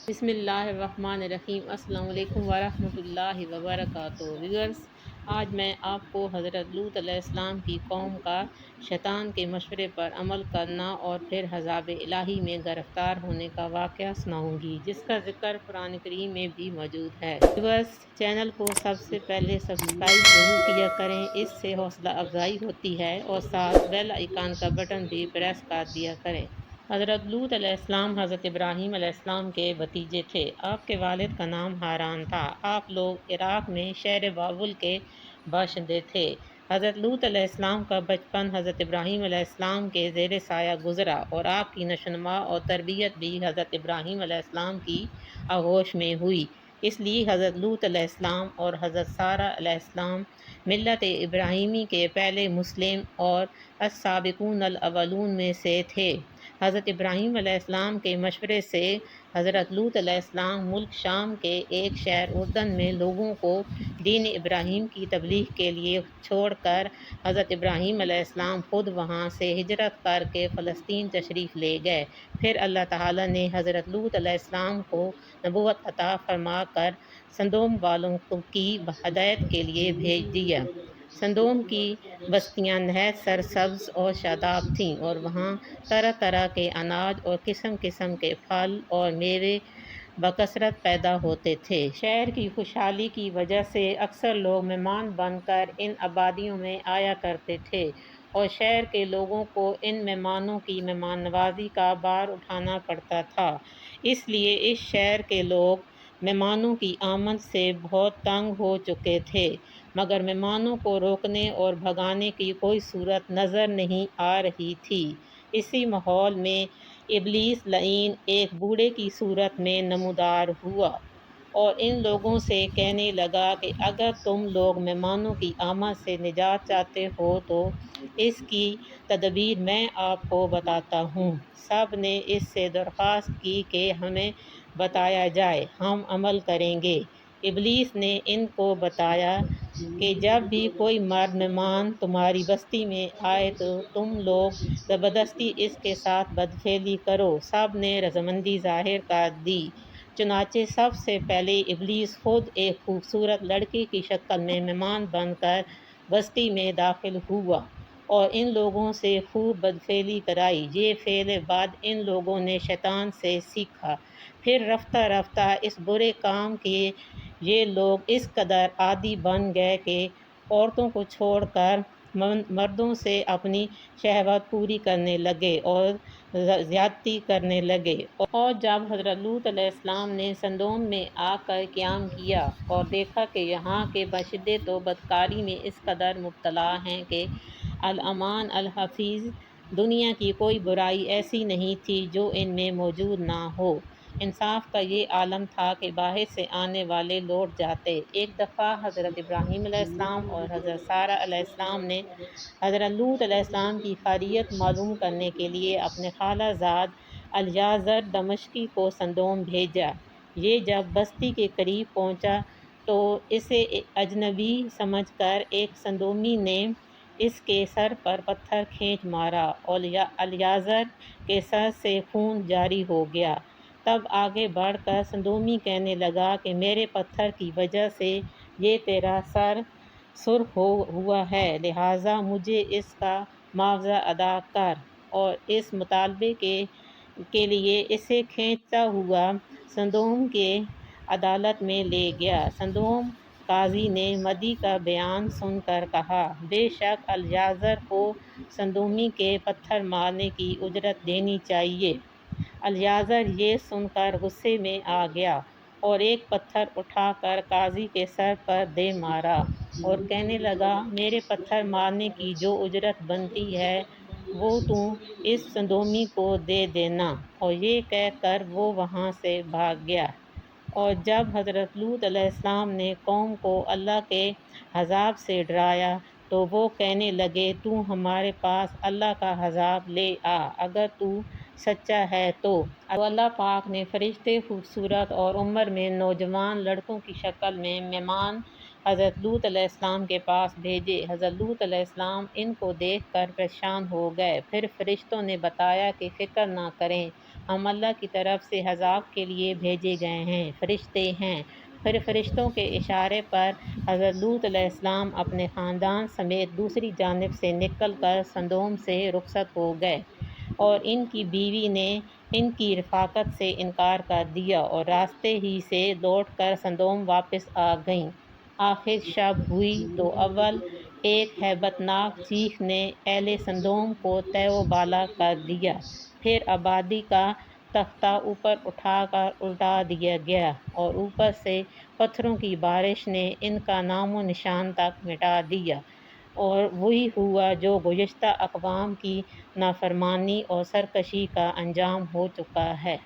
بسم اللہ الرحمن الرحیم۔ السلام علیکم ورحمۃ اللہ وبرکاتہ۔ ویورز، آج میں آپ کو حضرت لوط علیہ السلام کی قوم کا شیطان کے مشورے پر عمل کرنا اور پھر عذاب الہی میں گرفتار ہونے کا واقعہ سناؤں گی، جس کا ذکر قرآن کریم میں بھی موجود ہے۔ ویورز، چینل کو سب سے پہلے سبسکرائب ضرور کیا کریں، اس سے حوصلہ افزائی ہوتی ہے، اور ساتھ بیل آئیکن کا بٹن بھی پریس کر دیا کریں۔ حضرت لوط علیہ السلام حضرت ابراہیم علیہ السلام کے بھتیجے تھے۔ آپ کے والد کا نام ہاران تھا۔ آپ لوگ عراق میں شہر بابل کے باشندے تھے۔ حضرت لوط علیہ السلام کا بچپن حضرت ابراہیم علیہ السلام کے زیر سایہ گزرا، اور آپ کی نشوونما اور تربیت بھی حضرت ابراہیم علیہ السلام کی آغوش میں ہوئی۔ اس لیے حضرت لوط علیہ السلام اور حضرت سارہ علیہ السلام ملت ابراہیمی کے پہلے مسلم اور السابقون الاولون میں سے تھے۔ حضرت ابراہیم علیہ السلام کے مشورے سے حضرت لوط علیہ السلام ملک شام کے ایک شہر اردن میں لوگوں کو دین ابراہیم کی تبلیغ کے لیے چھوڑ کر حضرت ابراہیم علیہ السلام خود وہاں سے ہجرت کر کے فلسطین تشریف لے گئے۔ پھر اللہ تعالیٰ نے حضرت لوط علیہ السلام کو نبوت عطا فرما کر سدوم والوں کی ہدایت کے لیے بھیج دیا۔ سدوم کی بستیاں نہایت سرسبز اور شاداب تھیں، اور وہاں طرح طرح کے اناج اور قسم قسم کے پھل اور میوے بکثرت پیدا ہوتے تھے۔ شہر کی خوشحالی کی وجہ سے اکثر لوگ مہمان بن کر ان آبادیوں میں آیا کرتے تھے، اور شہر کے لوگوں کو ان مہمانوں کی مہمان نوازی کا بار اٹھانا پڑتا تھا۔ اس لیے اس شہر کے لوگ مہمانوں کی آمد سے بہت تنگ ہو چکے تھے، مگر مہمانوں کو روکنے اور بھگانے کی کوئی صورت نظر نہیں آ رہی تھی۔ اسی ماحول میں ابلیس لعین ایک بوڑھے کی صورت میں نمودار ہوا، اور ان لوگوں سے کہنے لگا کہ اگر تم لوگ مہمانوں کی آمد سے نجات چاہتے ہو تو اس کی تدبیر میں آپ کو بتاتا ہوں۔ سب نے اس سے درخواست کی کہ ہمیں بتایا جائے، ہم عمل کریں گے۔ ابلیس نے ان کو بتایا کہ جب بھی کوئی مرد مہمان تمہاری بستی میں آئے تو تم لوگ زبردستی اس کے ساتھ بدفعلی کرو۔ سب نے رضامندی ظاہر کر دی۔ چنانچہ سب سے پہلے ابلیس خود ایک خوبصورت لڑکی کی شکل میں مہمان بن کر بستی میں داخل ہوا، اور ان لوگوں سے خوب بدفعلی کرائی۔ یہ فعل بعد ان لوگوں نے شیطان سے سیکھا۔ پھر رفتہ رفتہ اس برے کام کے یہ لوگ اس قدر عادی بن گئے کہ عورتوں کو چھوڑ کر مردوں سے اپنی شہوت پوری کرنے لگے اور زیادتی کرنے لگے۔ اور جب حضرت لوط علیہ السلام نے سدوم میں آ کر قیام کیا اور دیکھا کہ یہاں کے باشندے تو بدکاری میں اس قدر مبتلا ہیں کہ الامان الحفیظ، دنیا کی کوئی برائی ایسی نہیں تھی جو ان میں موجود نہ ہو۔ انصاف کا یہ عالم تھا کہ باہر سے آنے والے لوٹ جاتے۔ ایک دفعہ حضرت ابراہیم علیہ السلام اور حضرت سارہ علیہ السلام نے حضرت لوط علیہ السلام کی خیریت معلوم کرنے کے لیے اپنے خالہ زاد الیعزر دمشقی کو سدوم بھیجا۔ یہ جب بستی کے قریب پہنچا تو اسے اجنبی سمجھ کر ایک سدومی نے اس کے سر پر پتھر کھینچ مارا، اور الیعزر کے سر سے خون جاری ہو گیا۔ تب آگے بڑھ کر سدومی کہنے لگا کہ میرے پتھر کی وجہ سے یہ تیرا سر سرخ ہوا ہے، لہٰذا مجھے اس کا معاوضہ ادا کر، اور اس مطالبے کے لیے اسے کھینچتا ہوا سدوم کے عدالت میں لے گیا۔ سدوم قاضی نے مدعی کا بیان سن کر کہا، بے شک الیعزر کو سدومی کے پتھر مارنے کی اجرت دینی چاہیے۔ الیعزر یہ سن کر غصے میں آ گیا، اور ایک پتھر اٹھا کر قاضی کے سر پر دے مارا، اور کہنے لگا میرے پتھر مارنے کی جو اجرت بنتی ہے وہ تم اس سدومی کو دے دینا۔ اور یہ کہہ کر وہ وہاں سے بھاگ گیا۔ اور جب حضرت لوط علیہ السلام نے قوم کو اللہ کے عذاب سے ڈرایا تو وہ کہنے لگے تو ہمارے پاس اللہ کا عذاب لے آ اگر تو سچا ہے تو۔ اللہ پاک نے فرشتے خوبصورت اور عمر میں نوجوان لڑکوں کی شکل میں مہمان حضرت لوط علیہ السلام کے پاس بھیجے۔ حضرت لوط علیہ السلام ان کو دیکھ کر پریشان ہو گئے۔ پھر فرشتوں نے بتایا کہ فکر نہ کریں، ہم اللہ کی طرف سے عذاب کے لیے بھیجے گئے ہیں، فرشتے ہیں۔ پھر فرشتوں کے اشارے پر حضرت لوط علیہ السلام اپنے خاندان سمیت دوسری جانب سے نکل کر سدوم سے رخصت ہو گئے، اور ان کی بیوی نے ان کی رفاقت سے انکار کر دیا اور راستے ہی سے لوٹ کر سدوم واپس آ گئیں۔ آخر شب ہوئی تو اول ایک ہیبت ناک چیخ نے اہل سدوم کو تہ و بالا کر دیا، پھر آبادی کا تختہ اوپر اٹھا کر الٹا دیا گیا، اور اوپر سے پتھروں کی بارش نے ان کا نام و نشان تک مٹا دیا، اور وہی ہوا جو گزشتہ اقوام کی نافرمانی اور سرکشی کا انجام ہو چکا ہے۔